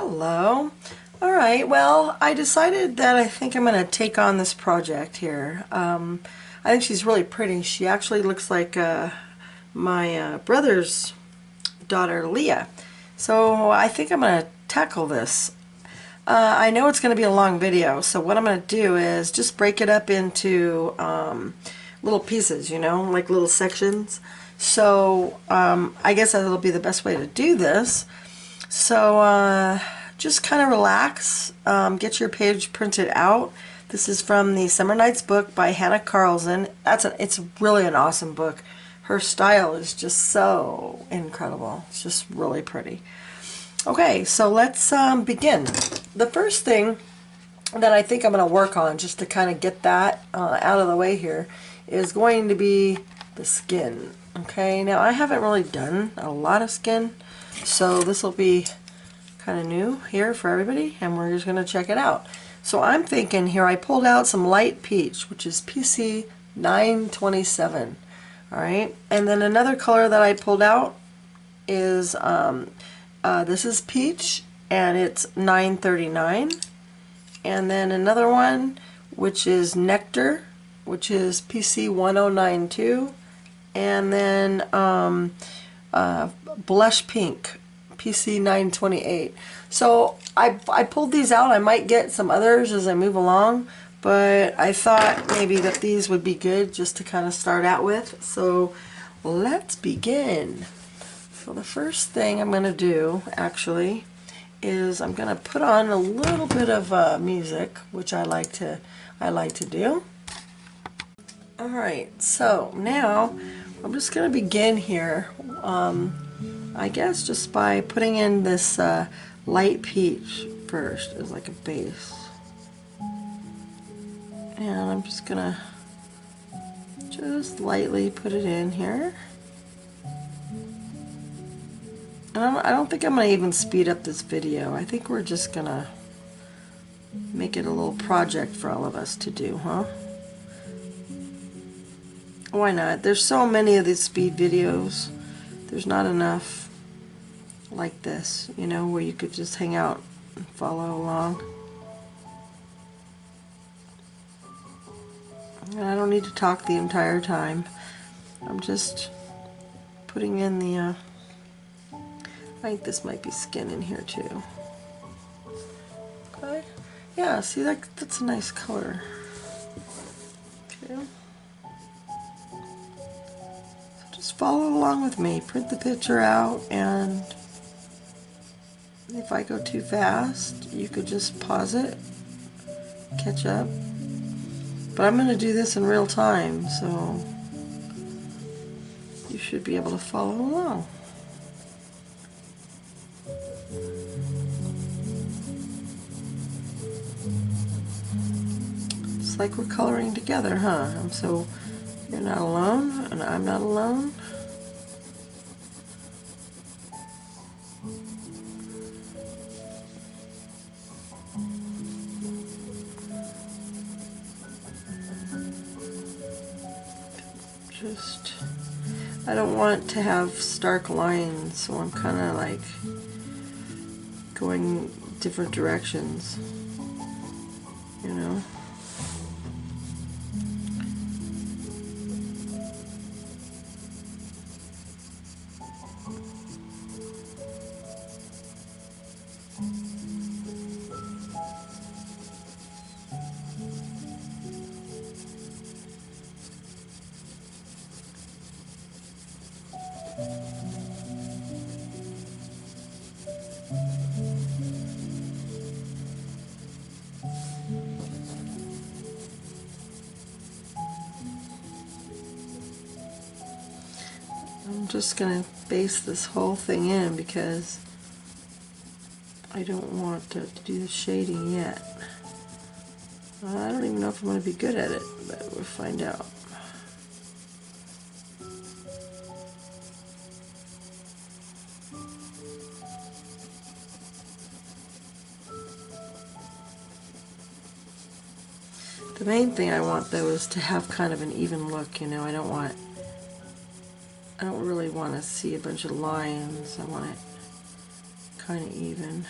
Hello. All right, well, I decided that I think I'm going to take on this project here. I think she's really pretty. She actually looks like my brother's daughter, Leah. So I think I'm going to tackle this. I know it's going to be a long video, so what I'm going to do is just break it up into little pieces, you know, like little sections. So I guess that'll be the best way to do this. So just kind of relax, get your page printed out. This is from the Summer Nights book by Hanna Karlzon. It's really an awesome book. Her style is just so incredible. It's just really pretty. Okay, so let's begin. The first thing that I think I'm going to work on, just to kind of get that out of the way here, is going to be the skin. Okay, now I haven't really done a lot of skin, so this will be kind of new here for everybody, and we're just going to check it out. So I'm thinking here, I pulled out some light peach, which is PC 927. Alright, and then another color that I pulled out is this is peach, and it's 939. And then another one, which is nectar, which is PC 1092. And then blush pink, PC 928. So I pulled these out. I might get some others as I move along, but I thought maybe that these would be good just to kind of start out with. So let's begin. So the first thing I'm going to do actually is I'm going to put on a little bit of music, which I like to do. All right, so now I'm just going to begin here. I guess just by putting in this light peach first as like a base. And I'm just going to just lightly put it in here. And I don't think I'm going to even speed up this video. I think we're just going to make it a little project for all of us to do, huh? Why not? There's so many of these speed videos. There's not enough like this, you know, where you could just hang out and follow along. And I don't need to talk the entire time. I'm just putting in the I think this might be skin in here too. Okay. Yeah, see, that's a nice color. Okay. So just follow along with me. Print the picture out, and if I go too fast, you could just pause it, catch up. But I'm going to do this in real time, so you should be able to follow along. It's like we're coloring together, huh? So you're not alone, and I'm not alone. I don't want to have stark lines, so I'm kind of like going different directions, you know. I'm just going to base this whole thing in because I don't want to do the shading yet. I don't even know if I'm going to be good at it, but we'll find out. The main thing I want, though, is to have kind of an even look, you know. I don't really want to see a bunch of lines. I want it kind of even.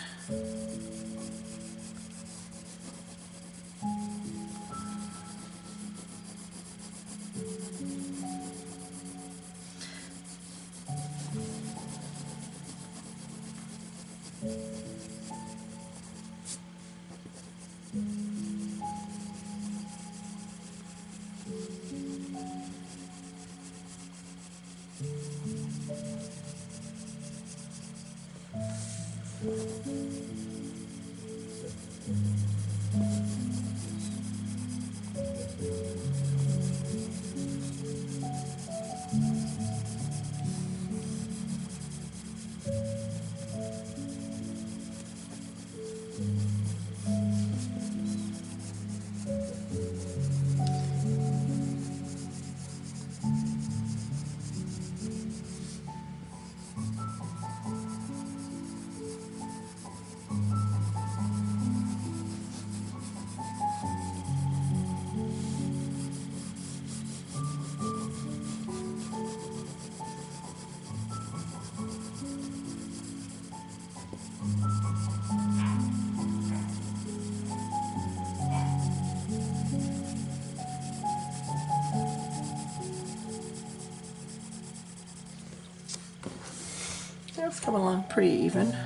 It's coming along pretty even.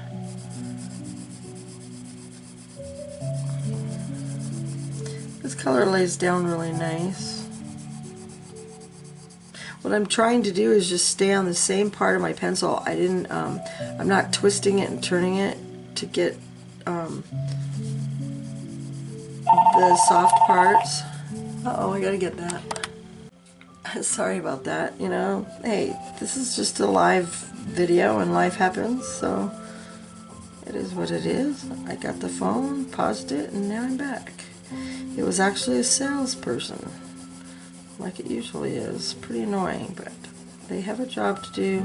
This color lays down really nice. What I'm trying to do is just stay on the same part of my pencil. I'm not twisting it and turning it to get the soft parts. Uh-oh, I gotta get that. Sorry about that, you know. Hey, this is just a live video and life happens, so it is what it is. I got the phone, paused it, and now I'm back. It was actually a salesperson, like it usually is. Pretty annoying, but they have a job to do.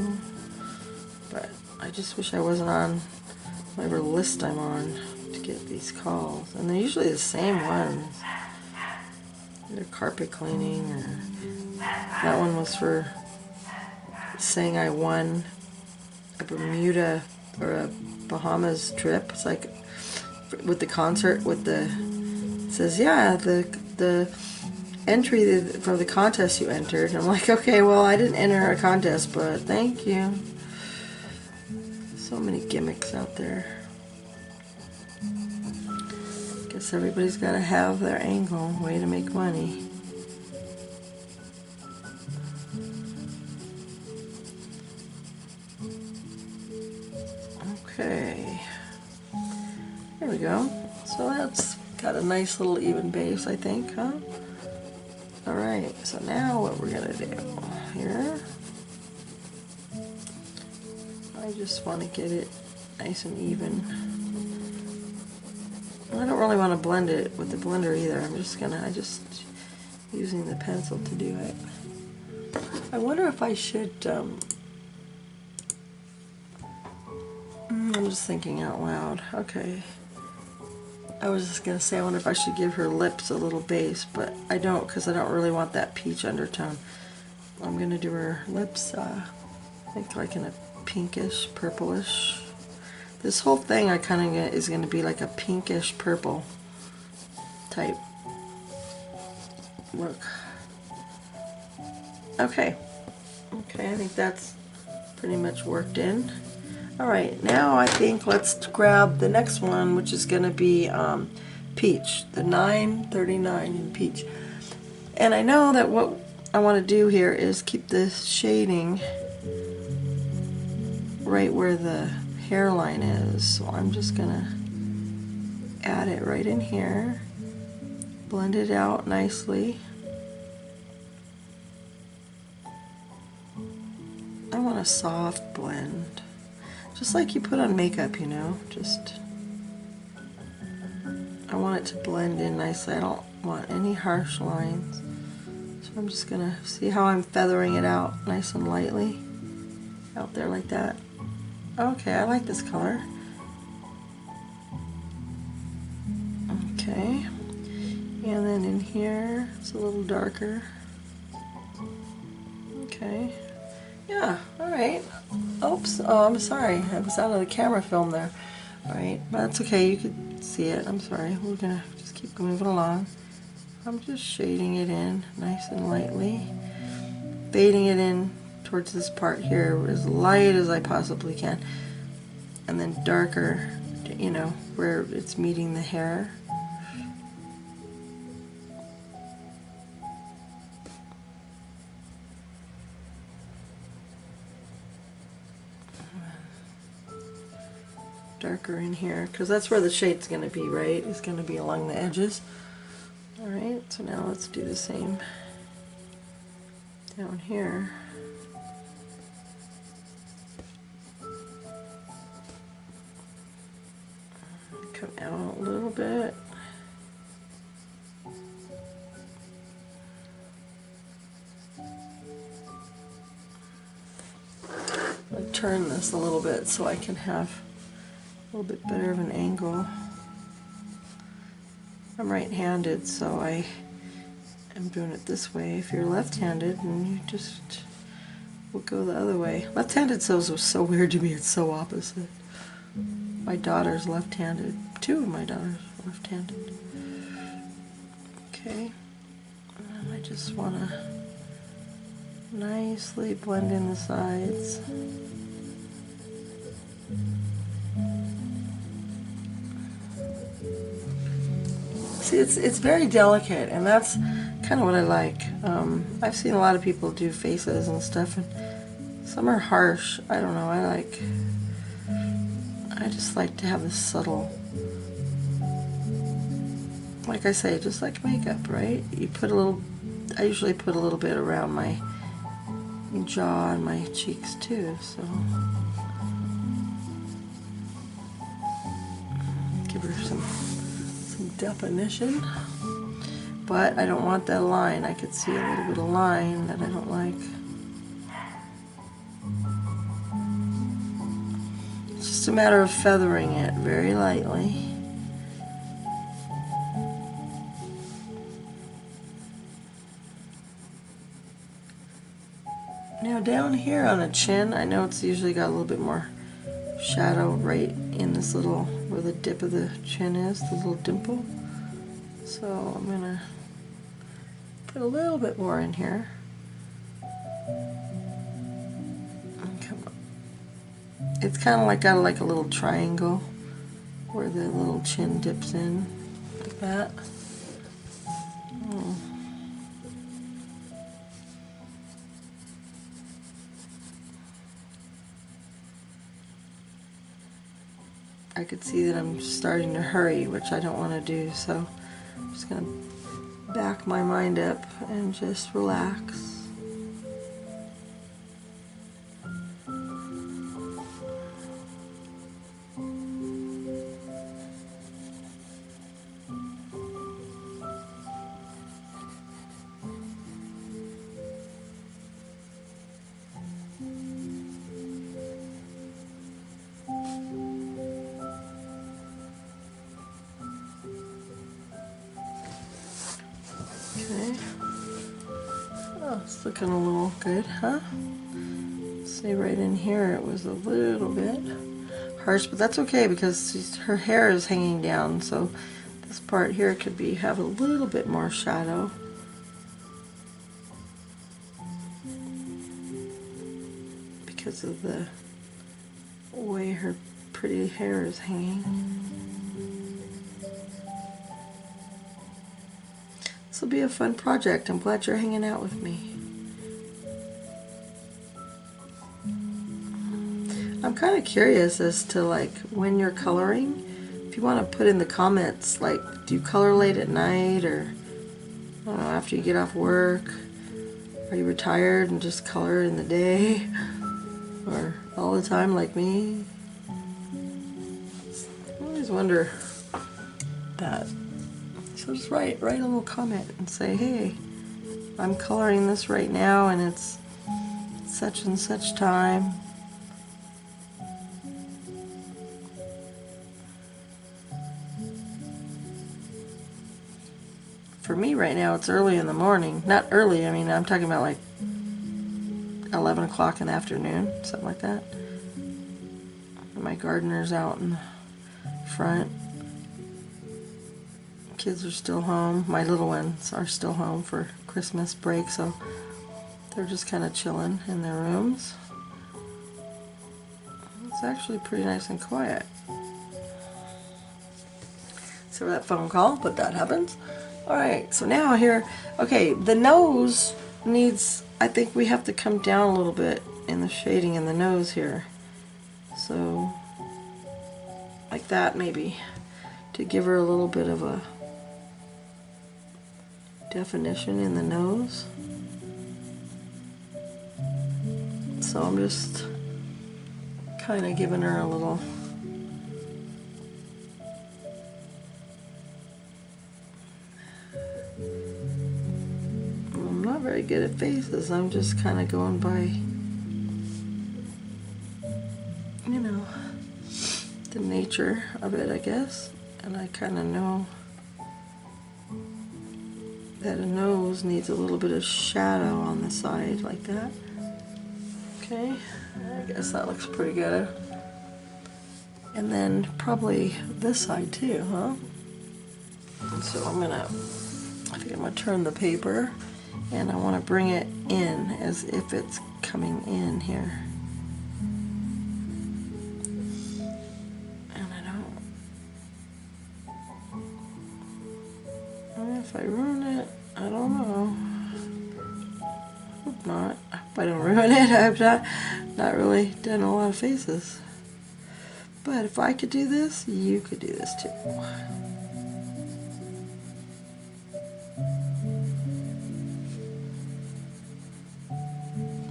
But I just wish I wasn't on whatever list I'm on to get these calls. And they're usually the same ones. Either carpet cleaning, or that one was for saying I won a Bermuda or a Bahamas trip. It's like with the concert, with the, it says, yeah, the entry for the contest you entered. I'm like, okay, well, I didn't enter a contest, but thank you. So many gimmicks out there. Guess everybody's got to have their angle, way to make money. Okay, there we go. So that's got a nice little even base, I think, huh? Alright, so now what we're gonna do here, I just want to get it nice and even. I don't really want to blend it with the blender either. I'm just using the pencil to do it. I wonder if I should, I'm just thinking out loud. Okay. I was just going to say, I wonder if I should give her lips a little base, but I don't, because I don't really want that peach undertone. I'm going to do her lips, I think like in a pinkish, purplish. This whole thing I kind of is going to be like a pinkish purple type look. Okay. Okay, I think that's pretty much worked in. Alright, now I think let's grab the next one, which is going to be peach, the 939 in peach. And I know that what I want to do here is keep the shading right where the hairline is. So I'm just going to add it right in here, blend it out nicely. I want a soft blend. Just like you put on makeup, you know, I want it to blend in nicely. I don't want any harsh lines. So I'm just gonna see how I'm feathering it out nice and lightly out there like that. Okay, I like this color. Okay, and then in here it's a little darker. Okay. Yeah, alright. Oops, oh, I'm sorry. I was out of the camera film there. Alright, but that's okay. You could see it. I'm sorry. We're going to just keep moving along. I'm just shading it in nice and lightly. Fading it in towards this part here as light as I possibly can. And then darker, you know, where it's meeting the hair. darker in here, because that's where the shade's going to be, right? It's going to be along the edges. Alright, so now let's do the same down here. Come out a little bit. I'll turn this a little bit so I can have a little bit better of an angle. I'm right-handed, so I am doing it this way. If you're left-handed, then you just will go the other way. Left-handed sews are so weird to me, it's so opposite. My daughter's left-handed. Two of my daughters are left-handed. Okay, and I just want to nicely blend in the sides. See, it's very delicate, and that's kind of what I like. I've seen a lot of people do faces and stuff, and some are harsh. I don't know, I just like to have this subtle, like I say, just like makeup, right? You put a little, I usually put a little bit around my jaw and my cheeks too, so give her some definition. But I don't want that line. I could see a little bit of line that I don't like. It's just a matter of feathering it very lightly. Now down here on a chin, I know it's usually got a little bit more shadow right in this little, where the dip of the chin is, the little dimple. So I'm gonna put a little bit more in here. And come on. It's kind of like got like a little triangle where the little chin dips in, like that. I could see that I'm starting to hurry, which I don't want to do, so I'm just going to back my mind up and just relax. Okay. Oh, it's looking a little good, huh? See, right in here it was a little bit harsh, but that's okay because her hair is hanging down, so this part here could be have a little bit more shadow. Because of the way her pretty hair is hanging. This will be a fun project. I'm glad you're hanging out with me. I'm kind of curious as to like when you're coloring, if you want to put in the comments, like, do you color late at night, or I don't know, after you get off work? Are you retired and just color in the day, or all the time like me? I always wonder that. So just write a little comment and say, hey, I'm coloring this right now and it's such and such time. For me right now it's early in the morning. Not early, I mean I'm talking about like 11 o'clock in the afternoon, something like that. My gardener's out in the front. Kids are still home. My little ones are still home for Christmas break, so they're just kind of chilling in their rooms. It's actually pretty nice and quiet. So that phone call, but that happens. Alright, so now here, okay, the nose needs, I think we have to come down a little bit in the shading in the nose here. So I like that maybe to give her a little bit of a definition in the nose. So I'm just kind of giving her a little I'm not very good at faces. I'm just kind of going by, you know, the nature of it, I guess. And I kind of know that a nose needs a little bit of shadow on the side like that. Okay, I guess that looks pretty good. And then probably this side too, huh? And so I think I'm gonna turn the paper and I want to bring it in as if it's coming in here. And if I ruin it, I don't know. Hope not. If I don't ruin it, I've not really done a lot of faces. But if I could do this, you could do this too.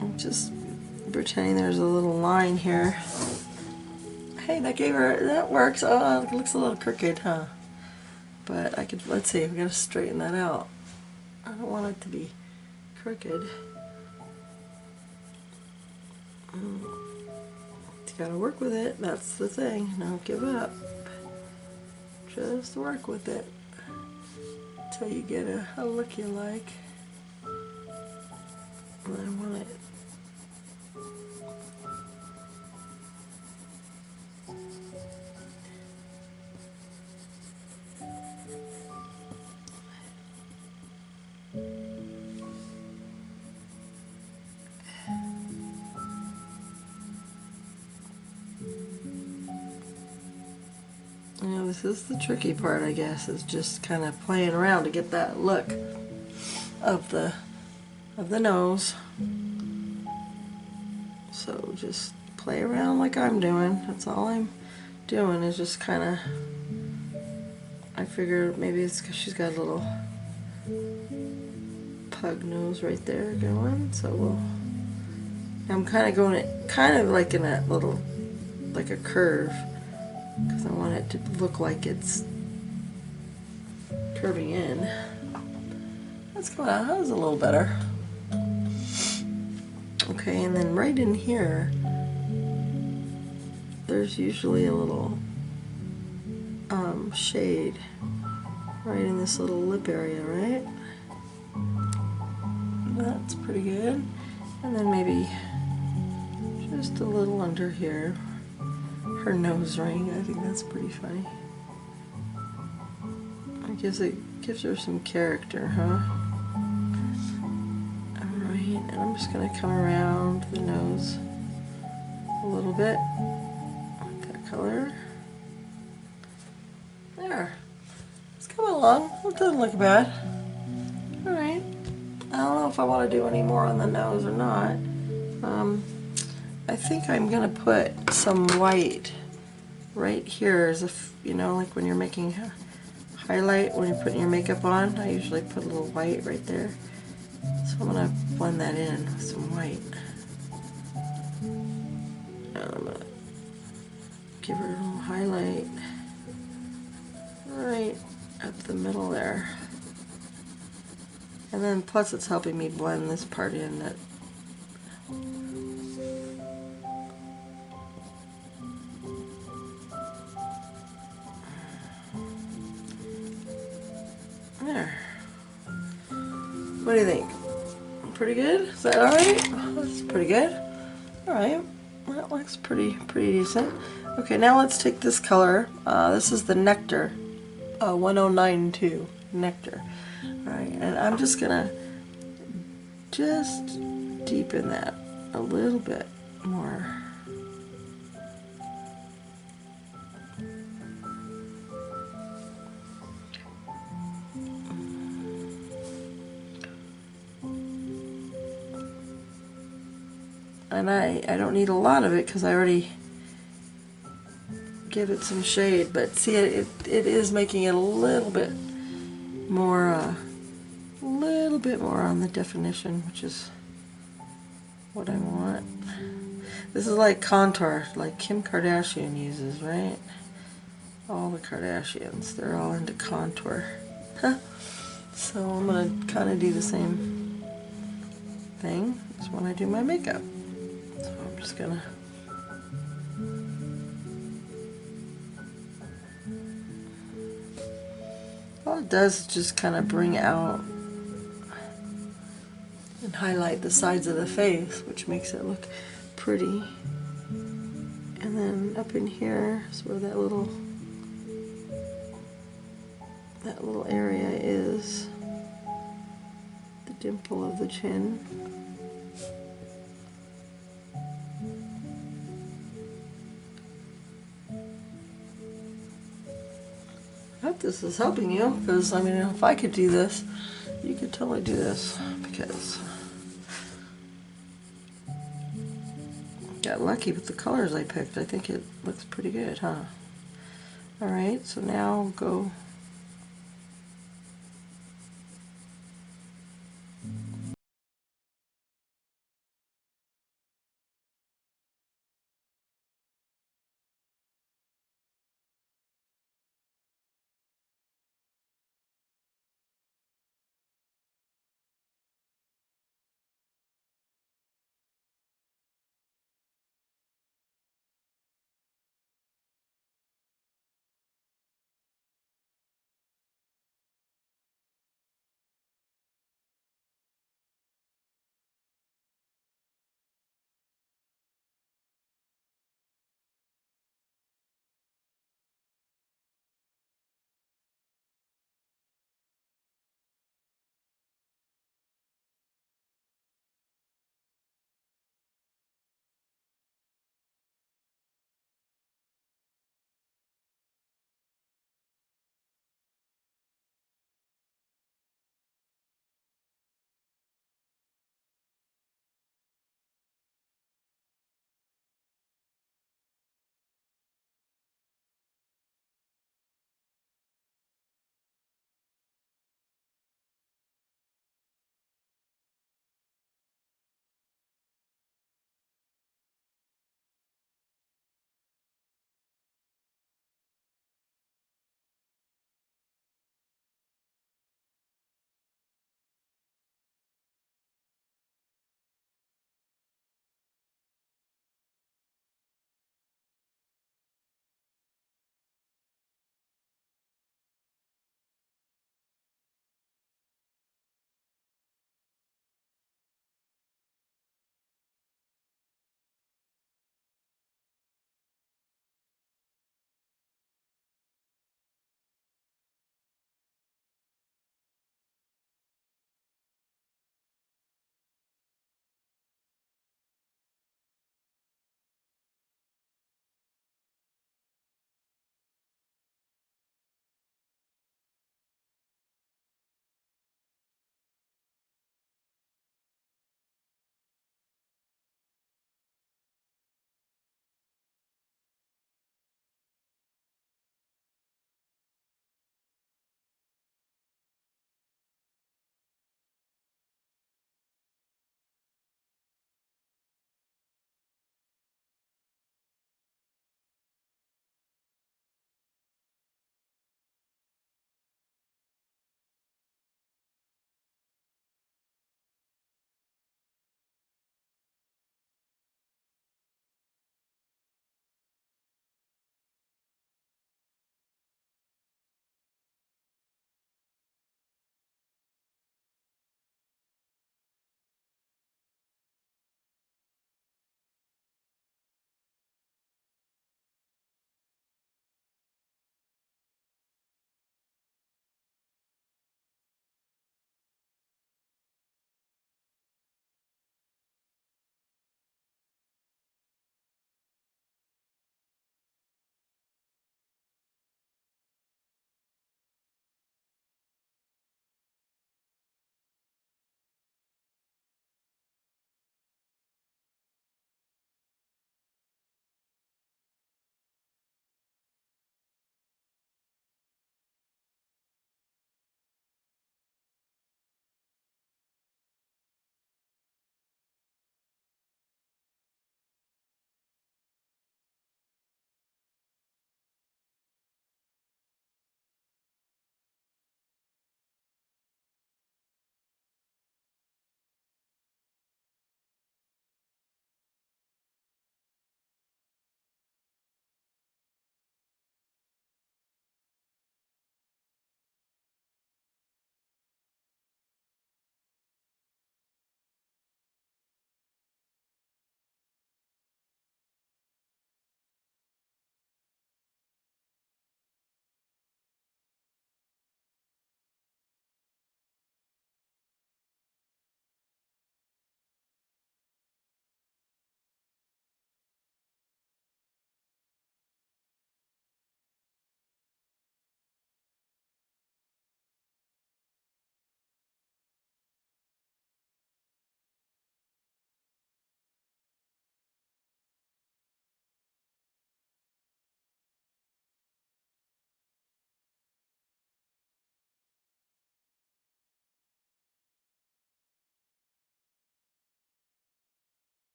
I'm just pretending there's a little line here. Hey, that works. Oh, it looks a little crooked, huh? But let's see, we gotta straighten that out. I don't want it to be crooked. You gotta work with it, that's the thing. Don't give up. Just work with it until you get a look you like. And I want it. You know, this is the tricky part, I guess, is just kind of playing around to get that look of the nose. So just play around like I'm doing. That's all I'm doing, is just kind of, I figure maybe it's because she's got a little pug nose right there going. So I'm kind of going it kind of like in a little, like a curve, because I want it to look like it's curving in. That's going on. That was a little better. Okay, and then right in here, there's usually a little shade right in this little lip area, right? That's pretty good. And then maybe just a little under here. Her nose ring, I think that's pretty funny. I guess it gives her some character, huh? Alright, and I'm just going to come around the nose a little bit with that color. There. It's coming along. It doesn't look bad. Alright. I don't know if I want to do any more on the nose or not. I think I'm going to put some white right here, as if, you know, like when you're making highlight, when you're putting your makeup on, I usually put a little white right there. So I'm going to blend that in with some white. And I'm going to give her a little highlight right up the middle there. And then plus it's helping me blend this part in. That there. What do you think? Pretty good? Is that alright? That's pretty good. Alright. That looks pretty decent. Okay, now let's take this color. This is the Nectar. 1092 Nectar. Alright, and I'm just gonna deepen that a little bit more. And I don't need a lot of it because I already give it some shade, but see, it is making it a little bit more on the definition, which is what I want. This is like contour, like Kim Kardashian uses, right? All the Kardashians, they're all into contour. So I'm going to kind of do the same thing as when I do my makeup. So I'm just going to all it does is just kind of bring out and highlight the sides of the face, which makes it look pretty. And then up in here is where that little area is, the dimple of the chin. I hope this is helping you, because I mean, if I could do this, you could totally do this, because I got lucky with the colors I picked. I think it looks pretty good, huh? Alright, so now go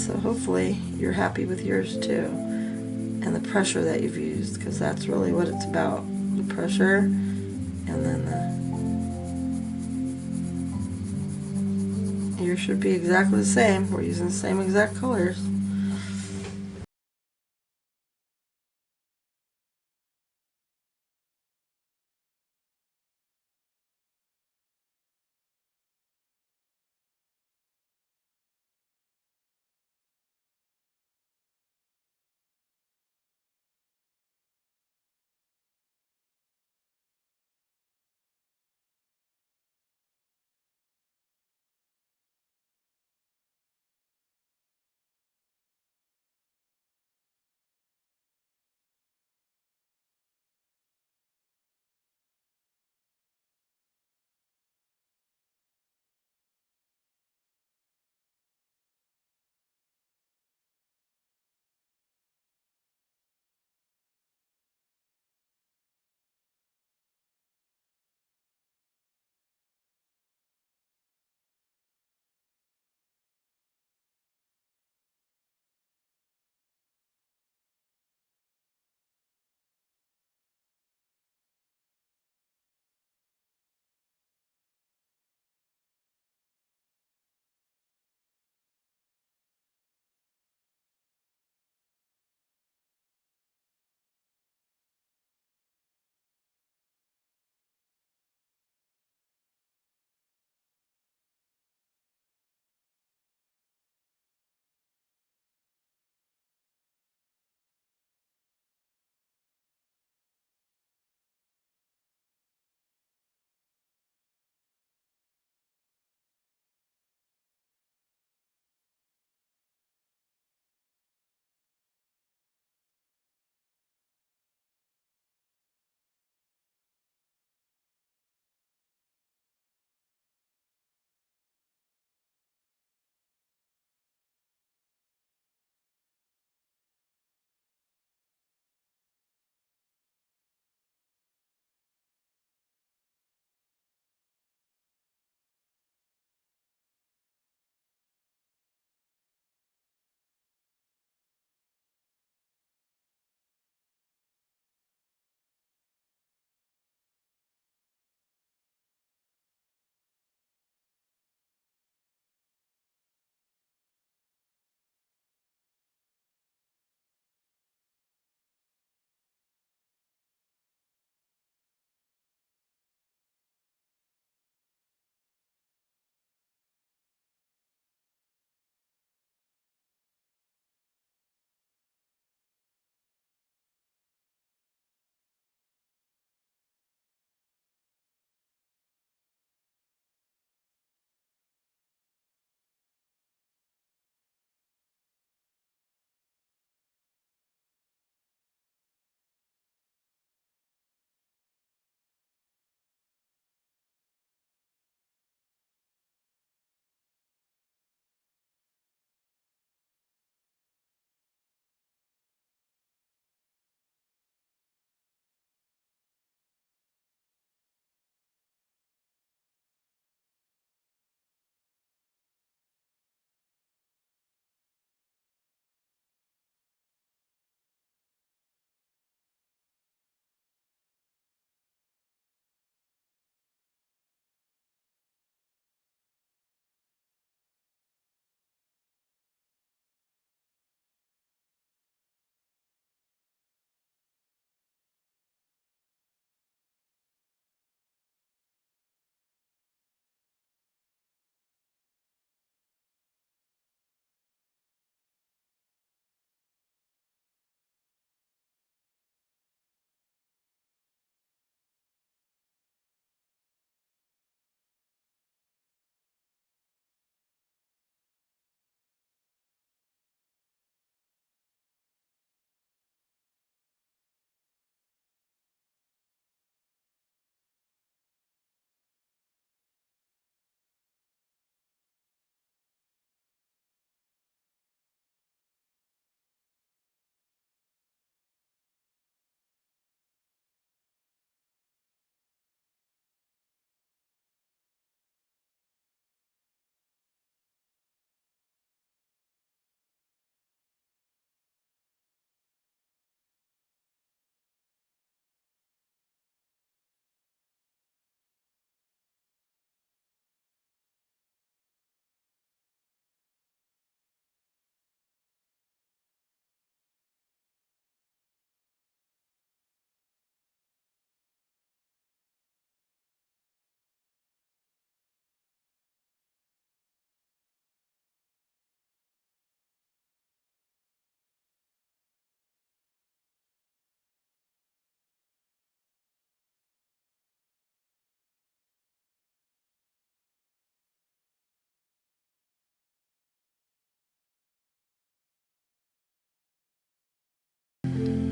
So hopefully you're happy with yours too, and the pressure that you've used, because that's really what it's about, the pressure, and then yours should be exactly the same. We're using the same exact colors.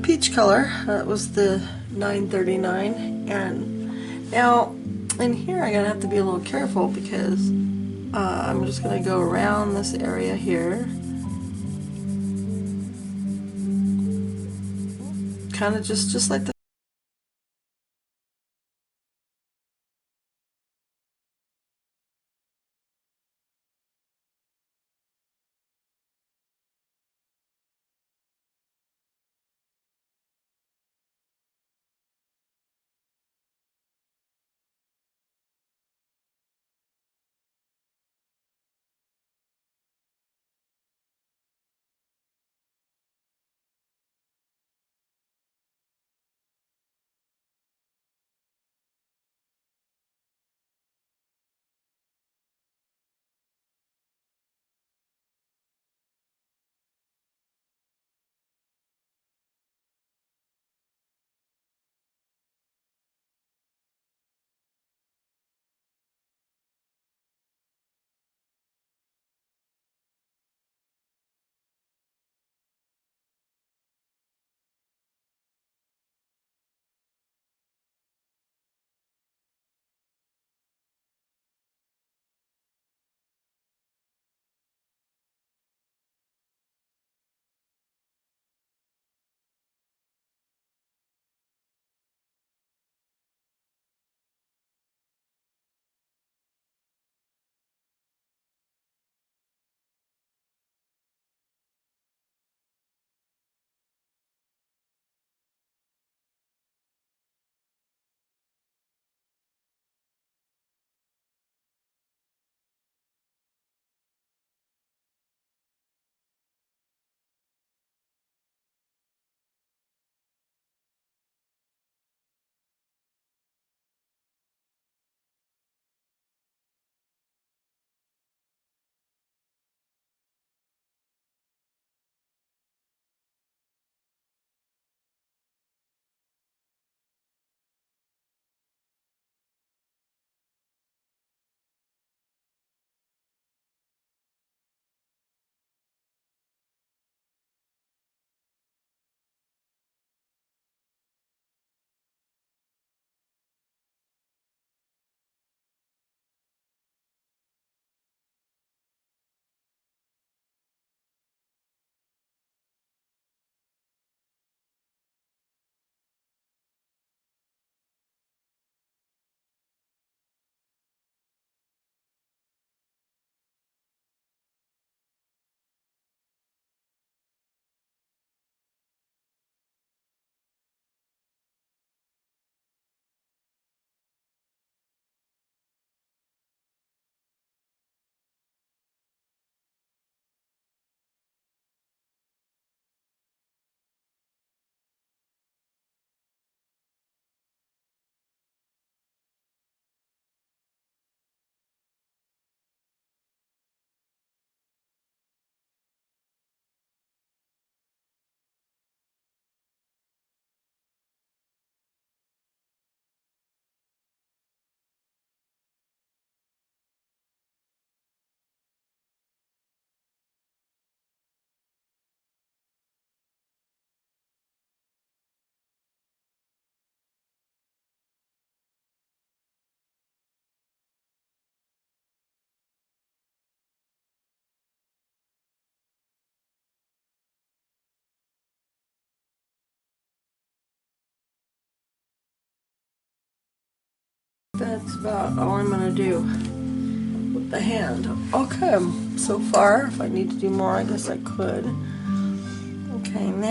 peach color. That was the 939. And now in here I'm gonna have to be a little careful because I'm just gonna go around this area here, kind of just like the that's about all I'm gonna do with the hand. Okay, so far, if I need to do more, I guess I could. Okay, now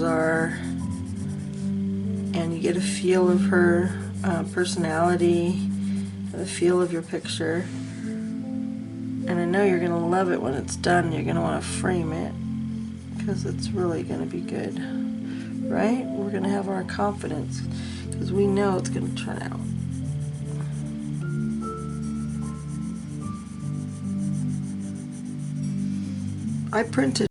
are, and you get a feel of her personality, the feel of your picture. And I know you're going to love it when it's done. You're going to want to frame it because it's really going to be good, right? We're going to have our confidence because we know it's going to turn out. I printed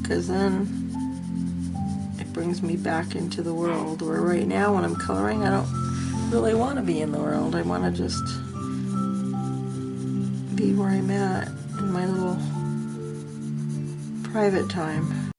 because then it brings me back into the world, where right now when I'm coloring I don't really want to be in the world. I want to just be where I'm at in my little private time.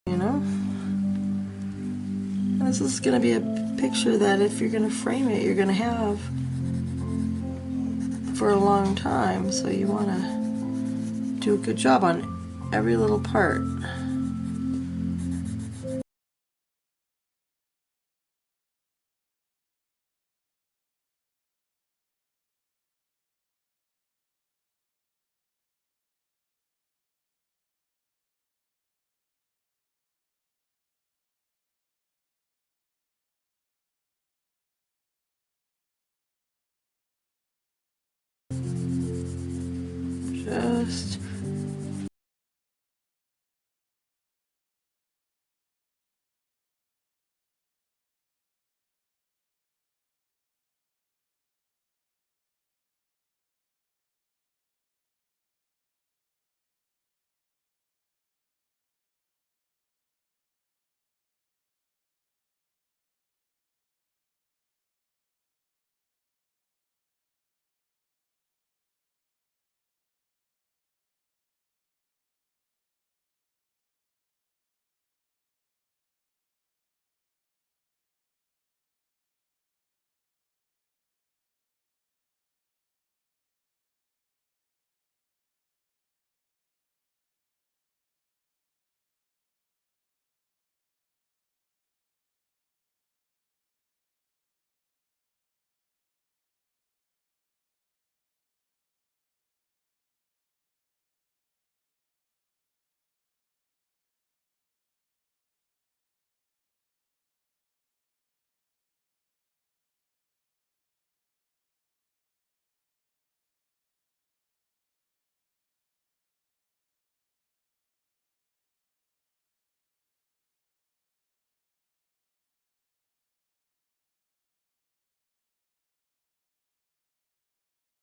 You know? This is going to be a picture that if you're going to frame it, you're going to have for a long time. So you want to do a good job on every little part. Just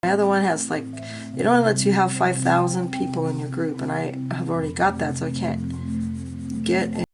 my other one has like, it only lets you have 5,000 people in your group, and I have already got that, so I can't get any.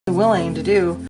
Willing to do.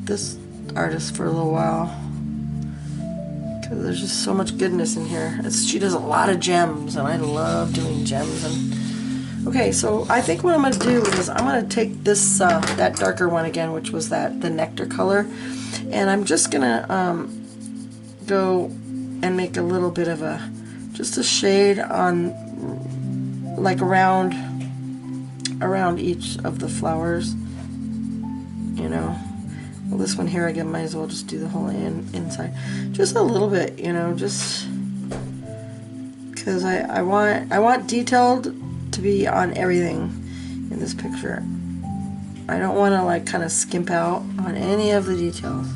this artist for a little while because there's just so much goodness in here. She does a lot of gems, and I love doing gems. And okay, so I think what I'm going to do is I'm going to take this that darker one again, which was the nectar color, and I'm just going to go and make a little bit of just a shade on, like around each of the flowers, you know. Well, this one here, again, might as well just do the whole inside, just a little bit, you know, just because I want detailed to be on everything in this picture. I don't want to like kind of skimp out on any of the details.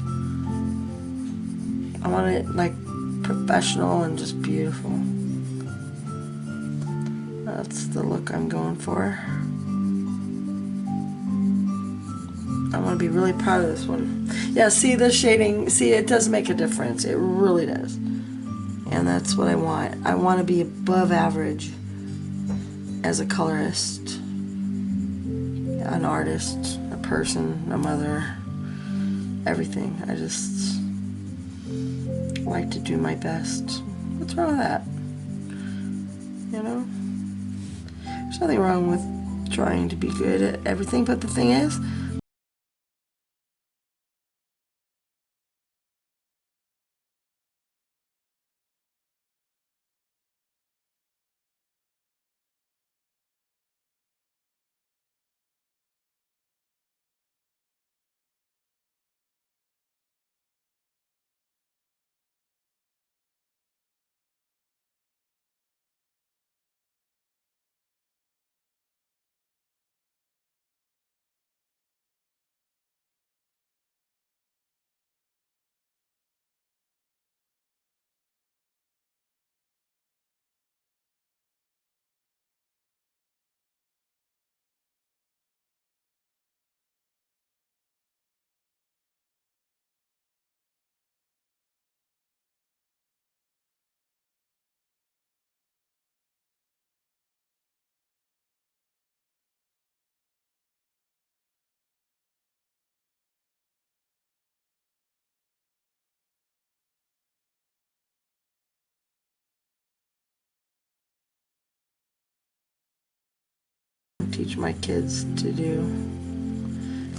I want it like professional and just beautiful. That's the look I'm going for. I want to be really proud of this one. Yeah, see the shading, see, it does make a difference. It really does. And that's what I want. I want to be above average as a colorist, an artist, a person, a mother, everything. I just like to do my best. What's wrong with that? You know? There's nothing wrong with trying to be good at everything, but the thing is, I teach my kids to do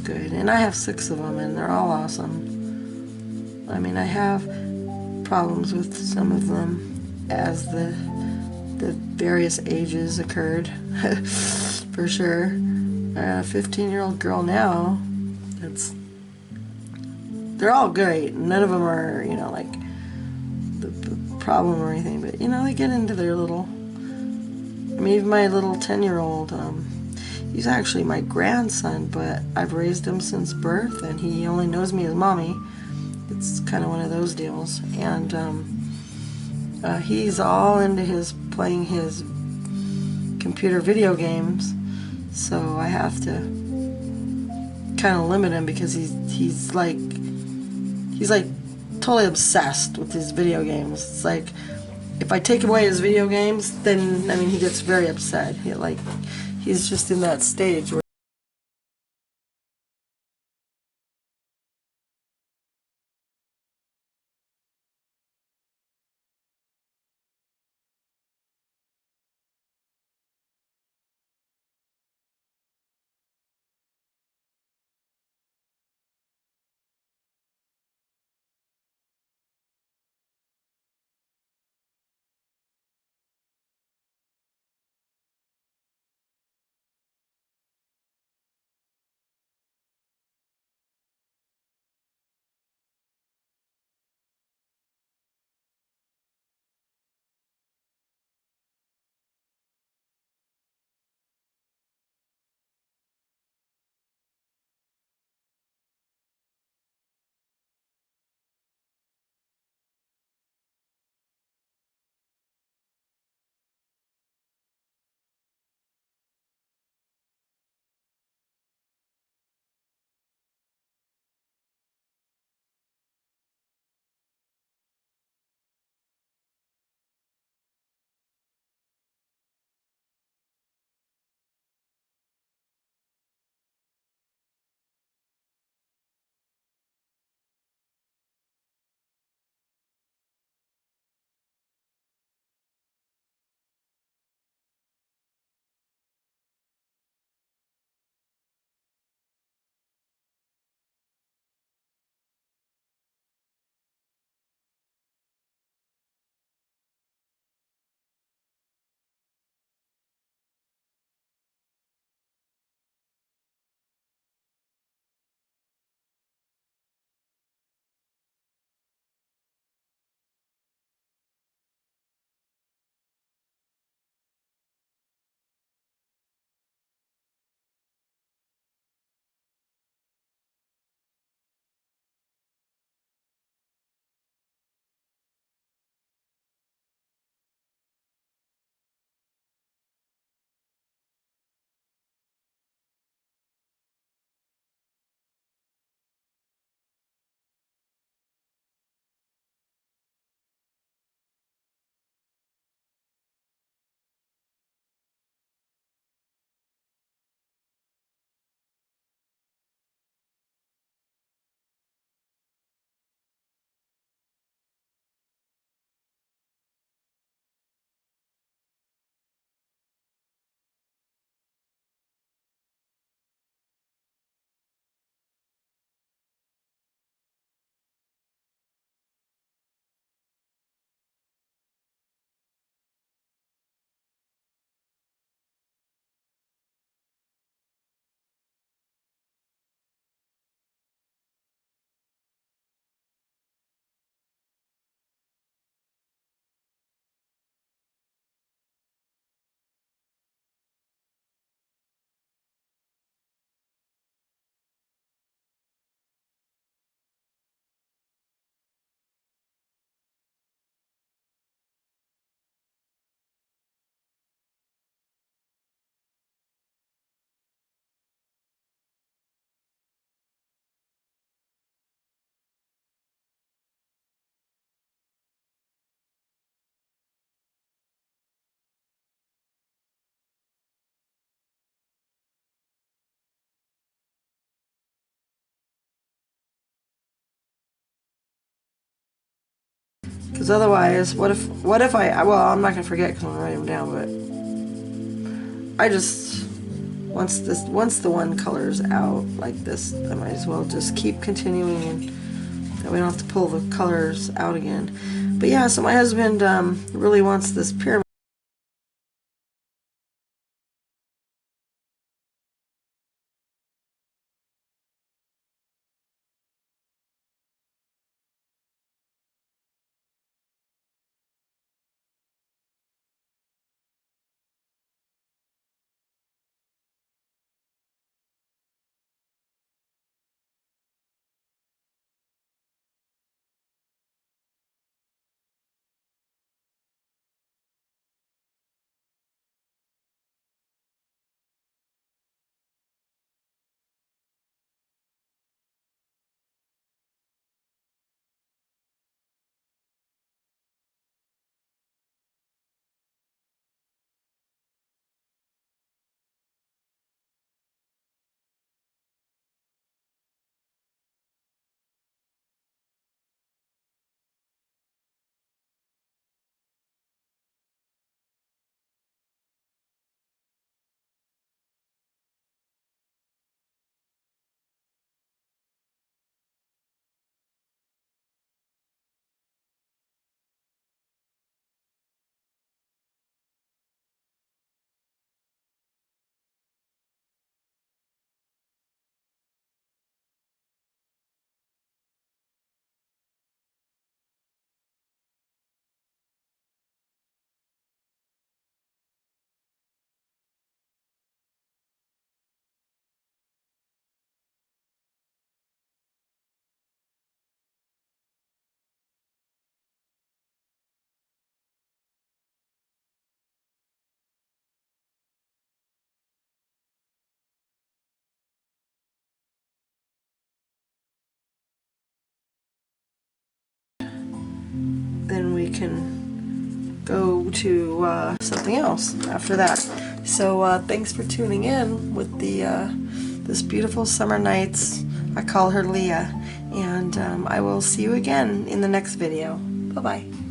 good. And I have 6 of them, and they're all awesome. I mean, I have problems with some of them as the various ages occurred, for sure. A 15-year-old girl now, they're all great. None of them are, you know, like the problem or anything, but you know, they get into their little, I mean, even my little 10-year-old, he's actually my grandson, but I've raised him since birth, and he only knows me as mommy. It's kind of one of those deals. And he's all into playing his computer video games, so I have to kind of limit him because he's like totally obsessed with his video games. It's like if I take away his video games, then I mean he gets very upset. He's just in that stage where Because otherwise, what if I, well, I'm not going to forget because I'm going to write them down, but I just, once the one color's out like this, I might as well just keep continuing, and that we don't have to pull the colors out again. But yeah, so my husband really wants this pyramid. Then we can go to something else after that. So thanks for tuning in with the this beautiful summer nights. I call her Leah, and I will see you again in the next video. Bye-bye.